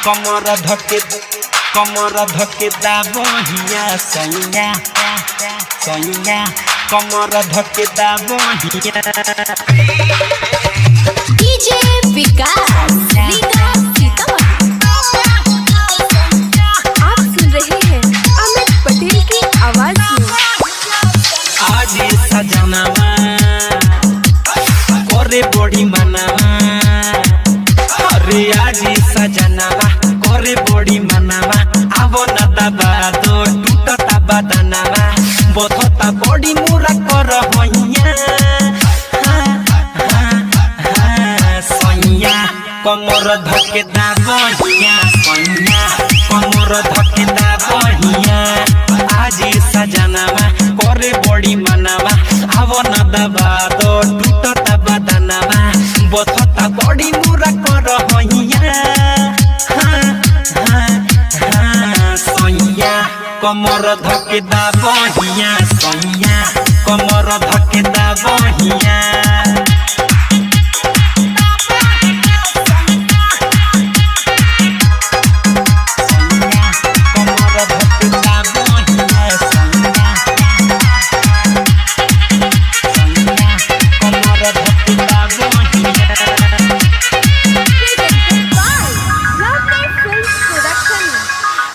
कमर धके दाबहिया सैया सैया कमर धके दाबहिया डीजे विकास आप सुन रहे हैं अमित पटेल की आवाज में। आज सजनावा करे बड़ी मनावा अरे आज सजनावा करे बड़ी मनावा आवो न दाबा तो टूटता बदनावा बथता बड़ी मुरा कर होइया सैया कमर धके दाबहिया सैया कमर धके दाबहिया आज सजनावा करे बड़ी मनावा आवो न दाबा तो टूटता बदनावा बथता बड़ी मुरा कर होइया सैया कमर धके दाबहिया सैया कमर धके दाबहिया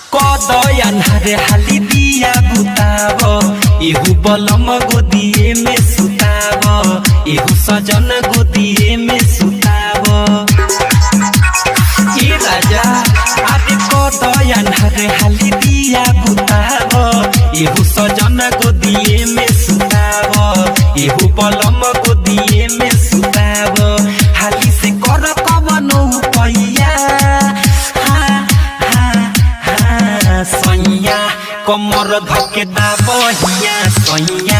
हरे हाली दिया बुतावो इहु बलम गोदिए में सुतावो इहु सजन गोदिए में सुतावो ए राजा आदि को दयान हरे हाली दिया बुतावो इहु सजन गोदिए में सुतावो इहु बलम गोदिए में सुतावो हाली से कर कवनो पैया सैया कमर धके दाबहिया सैया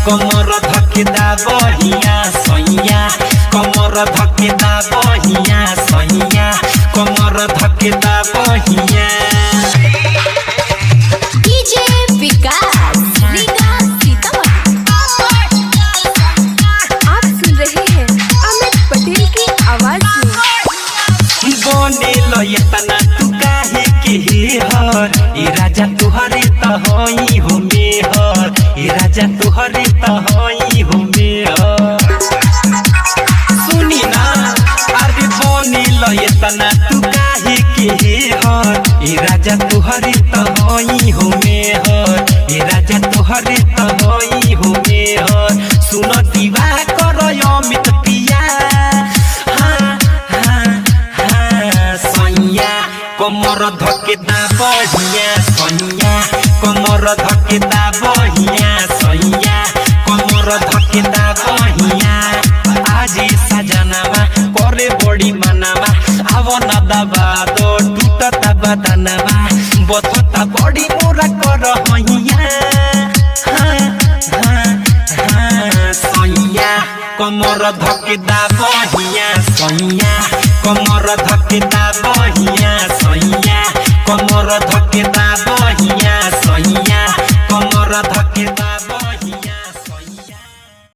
कमर धके दाबहिया सैया कमर धके दाबहिया सैया कमर धके दाबहिया डीजे विकास आप सुन रहे हैं अमित पटेल की आवाज में। बने लयतना तू काहे के हर ए राजा तुहरे त होई हो मेहर ए राजा तुहरे त होई हो मेहर सुनी ना अरे बने लयतना तू काहे के हर ए राजा तुहरे त होई हो मेहर ए राजा तुहरे त होई हो मेहर सुन दीवा कर अमित पिया सैया कमर धके दाबहिया सैया कमर धके दाबहिया सैया कमर धके दाबहिया आज सजनावा करे बड़ी मनावा आवो न दाबा तो टूटता बदनावा बथता बड़ी मोरा कर होइया सैया कमर धके दाबहिया सैया कमर धके दाबहिया सैया कमर धके दाबहिया सैया कमर धके